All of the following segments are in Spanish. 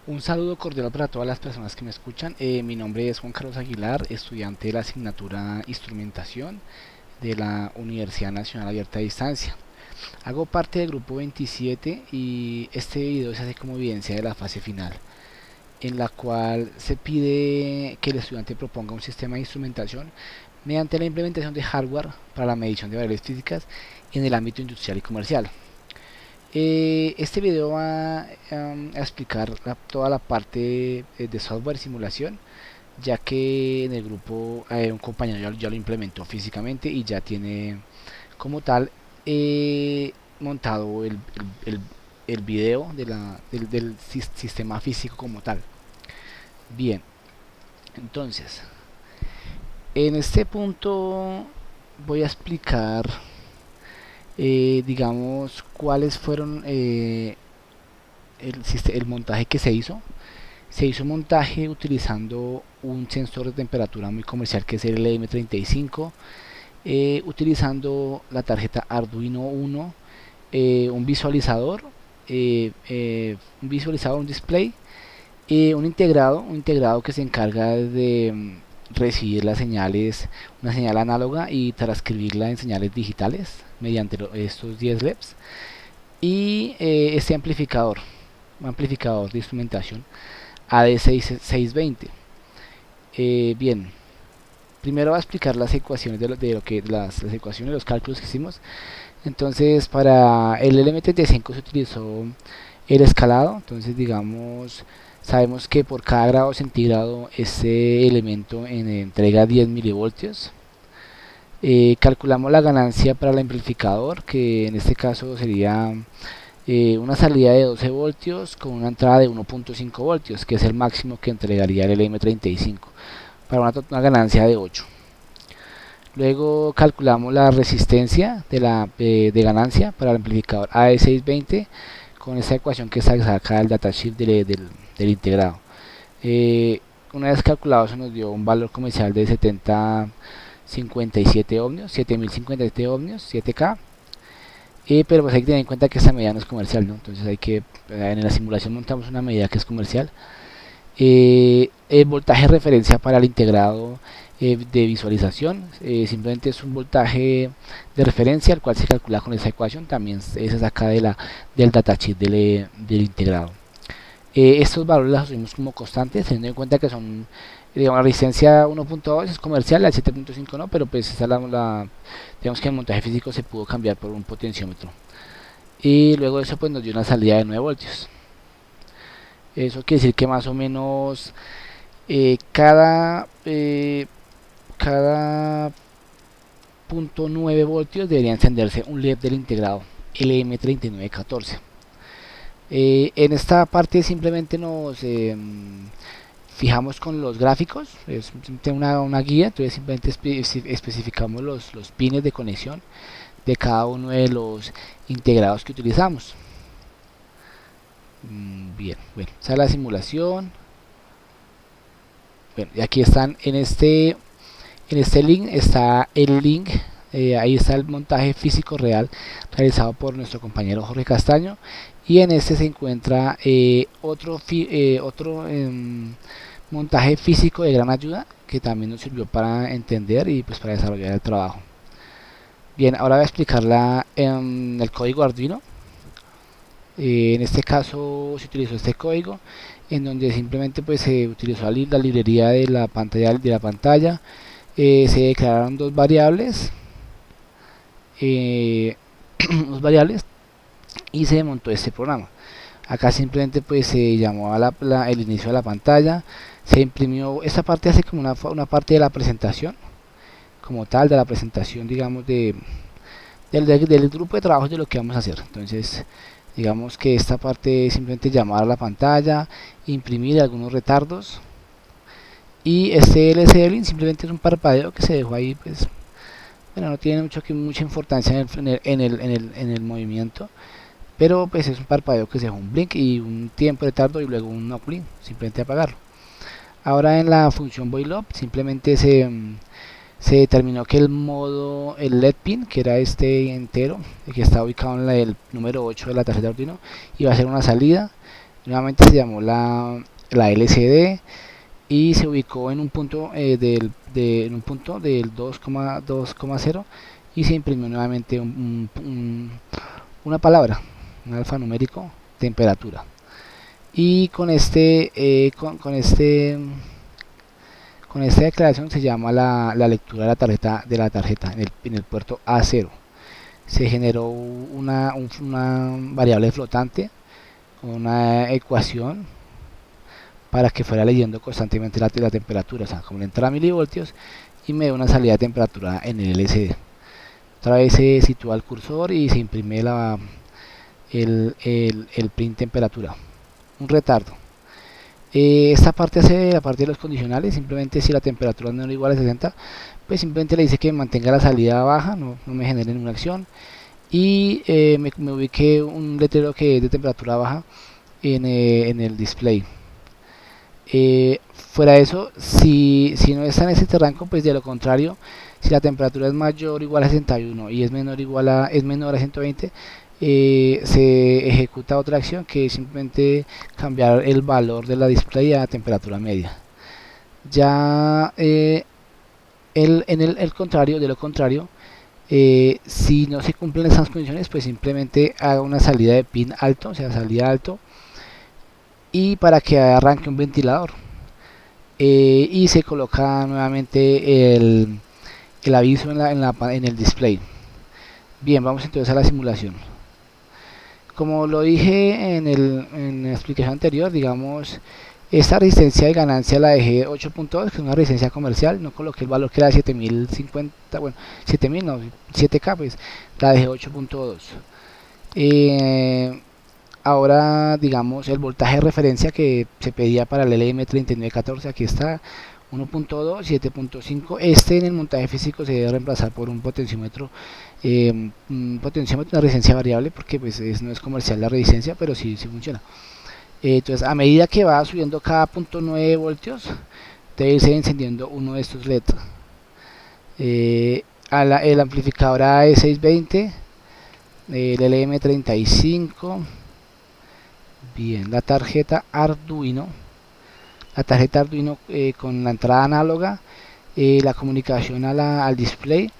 Un saludo cordial para todas las personas que me escuchan. Mi nombre es Juan Carlos Aguilar, estudiante de la asignatura Instrumentación de la Universidad Nacional Abierta a Distancia. Hago parte del grupo 27 y este video se hace como evidencia de la fase final, en la cual se pide que el estudiante proponga un sistema de instrumentación mediante la implementación de hardware para la medición de variables físicas en el ámbito industrial y comercial. Este video va a explicar toda la parte de software y simulación, ya que en el grupo un compañero ya lo implementó físicamente y ya tiene como tal montado el- el video del sistema físico como tal. Bien, entonces, en este punto voy a explicar, digamos, cuáles fueron el montaje que se hizo. Se hizo un montaje utilizando un sensor de temperatura muy comercial que es el LM35, utilizando la tarjeta Arduino Uno, un visualizador, un display, un integrado que se encarga de recibir las señales, una señal análoga y transcribirla en señales digitales mediante estos 10 LEDs, y este amplificador, un amplificador de instrumentación AD620. Bien, primero voy a explicar las ecuaciones de lo que las ecuaciones, los cálculos que hicimos. Entonces, para el LM35 se utilizó el escalado. Entonces, digamos, sabemos que por cada grado centígrado este elemento entrega 10 milivoltios. Calculamos la ganancia para el amplificador, que en este caso sería una salida de 12 voltios con una entrada de 1.5 voltios, que es el máximo que entregaría el LM35, para una ganancia de 8. Luego calculamos la resistencia de ganancia para el amplificador AD620 con esta ecuación que se saca del datasheet del integrado. Una vez calculado, eso nos dio un valor comercial de 7057 ohmios, 7057 ohmios, 7K. Pero pues hay que tener en cuenta que esta medida no es comercial, ¿no? Entonces en la simulación montamos una medida que es comercial. El voltaje de referencia para el integrado de visualización, simplemente es un voltaje de referencia el cual se calcula con esa ecuación, también se saca del datasheet del integrado. Estos valores los asumimos como constantes, teniendo en cuenta que son, digamos, la resistencia 1.2 es comercial, la 7.5 no, pero pues esa digamos que el montaje físico se pudo cambiar por un potenciómetro. Y luego eso pues nos dio una salida de 9 voltios. Eso quiere decir que más o menos eh, cada, eh, cada punto 9 voltios debería encenderse un LED del integrado LM3914. En esta parte simplemente nos fijamos con los gráficos, es una guía, entonces simplemente especificamos los pines de conexión de cada uno de los integrados que utilizamos. Bien, bueno, esa es la simulación. Bueno, y aquí están en este link está el link, ahí está el montaje físico real realizado por nuestro compañero Jorge Castaño, y en este se encuentra otro montaje físico de gran ayuda que también nos sirvió para entender y pues para desarrollar el trabajo. Bien, ahora voy a explicar el código Arduino. En este caso se utilizó este código en donde simplemente pues se utilizó la librería de la pantalla. Se declararon eh, dos variables y se montó este programa. Acá simplemente pues se llamó a el inicio de la pantalla, se imprimió. Esta parte hace como una parte de la presentación como tal, de la presentación, digamos, del grupo de trabajo de lo que vamos a hacer. Entonces digamos que esta parte es simplemente llamar a la pantalla, imprimir algunos retardos, y este LCD simplemente es un parpadeo que se dejó ahí, pues bueno, no tiene mucha importancia en el movimiento, pero pues es un parpadeo que se dejó un blink y un tiempo de retardo y luego un no blink, simplemente apagarlo. Ahora en la función boil up simplemente se determinó que el LED pin, que era este entero, que está ubicado en el número 8 de la tarjeta de Arduino, iba a ser una salida, Nuevamente se llamó la LCD y se ubicó en un punto, en un punto del 2,0 y se imprimió nuevamente una palabra, un alfanumérico, temperatura. Y con esta declaración se llama la lectura de la tarjeta en el puerto A0. Se generó una variable flotante, una ecuación para que fuera leyendo constantemente la temperatura, o sea, como le entra a milivoltios y me da una salida de temperatura en el LCD. Otra vez se sitúa el cursor y se imprime el print temperatura. Un retardo. Esta parte hace la parte de los condicionales. Simplemente si la temperatura no es igual a 60, pues simplemente le dice que mantenga la salida baja, no me genere ninguna acción. Y me ubique un letrero que es de temperatura baja en el display. Fuera de eso, si no está en ese rango, pues de lo contrario, si la temperatura es mayor o igual a 61 y es menor a 120, se ejecuta otra acción que es simplemente cambiar el valor de la display a temperatura media. Ya el contrario, de lo contrario, si no se cumplen esas condiciones, pues simplemente haga una salida de pin alto, o sea, salida alto, y para que arranque un ventilador. Y se coloca nuevamente el aviso en el display. Bien, vamos entonces a la simulación. Como lo dije en la explicación anterior, digamos, esta resistencia de ganancia la dejé 8.2, que es una resistencia comercial. No coloqué el valor que era 7050, bueno, 7000 no, 7K, pues la dejé 8.2. Ahora, digamos, el voltaje de referencia que se pedía para el LM3914, aquí está, 1.2, 7.5. En el montaje físico se debe reemplazar por un potenciómetro, una resistencia variable, porque pues no es comercial la resistencia, pero sí funciona. Entonces, a medida que va subiendo cada 0.9 voltios, debe irse encendiendo uno de estos LEDs. El amplificador A620, el LM35. Bien, la tarjeta Arduino con la entrada análoga, la comunicación al display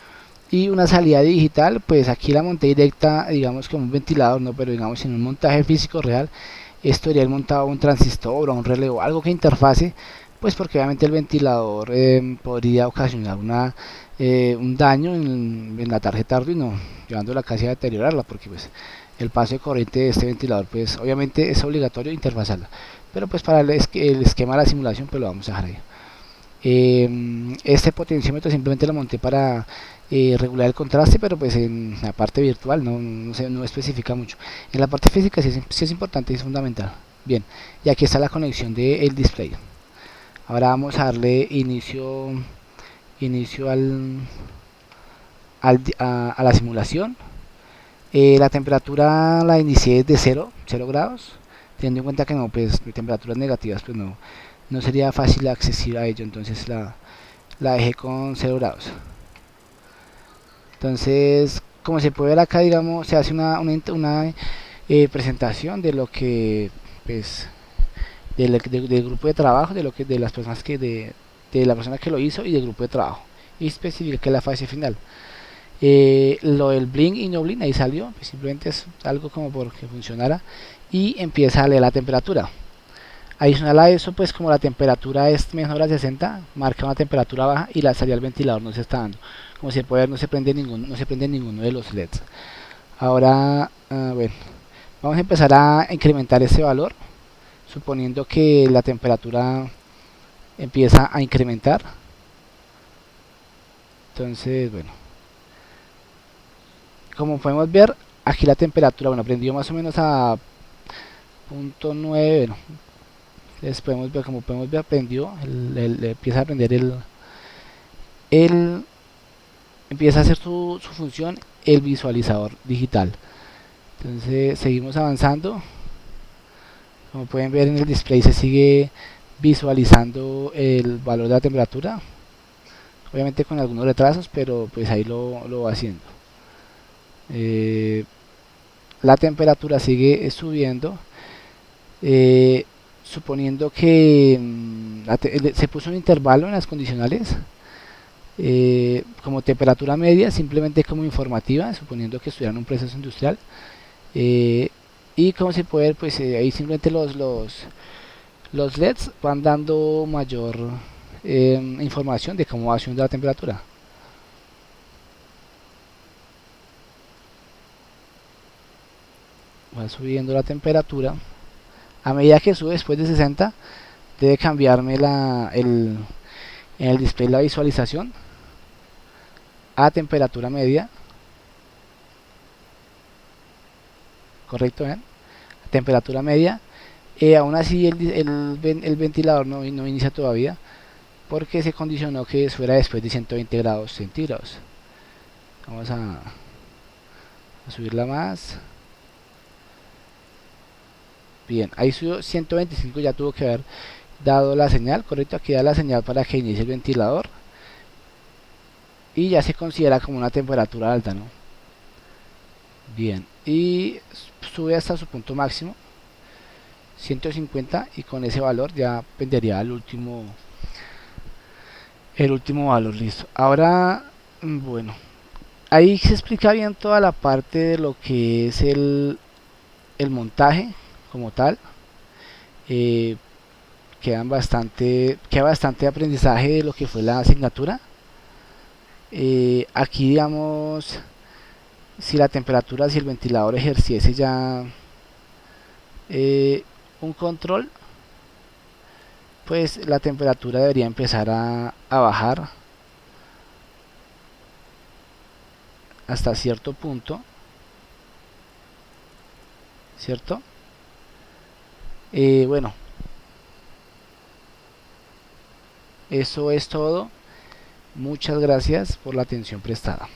y una salida digital. Pues aquí la monté directa, digamos, como un ventilador, no, pero digamos en un montaje físico real esto iría montado un transistor o un relé o algo que interfase, pues porque obviamente el ventilador podría ocasionar un daño en la tarjeta Arduino, llevándola casi a deteriorarla, porque pues el paso de corriente de este ventilador, pues obviamente es obligatorio interfazarla, pero pues para el esquema de la simulación pues lo vamos a dejar ahí. Este potenciómetro simplemente lo monté para regular el contraste, pero pues en la parte virtual no especifica mucho. En la parte física sí es importante y es fundamental. Bien, y aquí está la conexión del display. Ahora vamos a darle inicio a la simulación. La temperatura la inicié de 0 grados, teniendo en cuenta que no, pues temperaturas negativas pues no sería fácil acceder a ello, entonces la dejé con 0 grados. Entonces, como se puede ver acá, digamos, se hace una presentación de lo que, pues, del grupo de trabajo, de las personas de la persona que lo hizo y del grupo de trabajo, y especifica que es la fase final. Lo del blink y no blink ahí salió, pues simplemente es algo como porque funcionara, y empieza a leer la temperatura. Adicional a eso, pues como la temperatura es menor a 60, marca una temperatura baja y la salida del ventilador no se está dando. Como se puede ver, no se prende ninguno de los LEDs. Ahora, bueno, vamos a empezar a incrementar ese valor, suponiendo que la temperatura empieza a incrementar. Entonces, bueno, como podemos ver, aquí la temperatura, bueno, prendió más o menos a 0.9, bueno, entonces podemos ver, como podemos ver, prendió, empieza a prender empieza a hacer su función el visualizador digital. Entonces seguimos avanzando. Como pueden ver en el display se sigue visualizando el valor de la temperatura, obviamente con algunos retrasos, pero pues ahí lo va haciendo. La temperatura sigue subiendo Eh, Suponiendo que se puso un intervalo en las condicionales, como temperatura media, simplemente como informativa, suponiendo que estuvieran un proceso industrial. eh, y como se puede ver, pues ahí simplemente los LEDs van dando mayor información de cómo va subiendo la temperatura. Va subiendo la temperatura. A medida que sube después de 60, debe cambiarme en el display la visualización a temperatura media. Correcto, ¿ven? Temperatura media. Aún así el ventilador no inicia todavía porque se condicionó que fuera después de 120 grados centígrados. Vamos a subirla más. Bien, ahí subió 125, ya tuvo que haber dado la señal, correcto, aquí da la señal para que inicie el ventilador y ya se considera como una temperatura alta, ¿no? Bien, y sube hasta su punto máximo 150 y con ese valor ya vendería el último valor, listo. Ahora, bueno, ahí se explica bien toda la parte de lo que es el montaje como tal. eh, queda bastante aprendizaje de lo que fue la asignatura. Aquí digamos, si la temperatura, si el ventilador ejerciese ya eh, un control, pues la temperatura debería empezar a bajar hasta cierto punto, ¿cierto? Bueno, eso es todo. Muchas gracias por la atención prestada.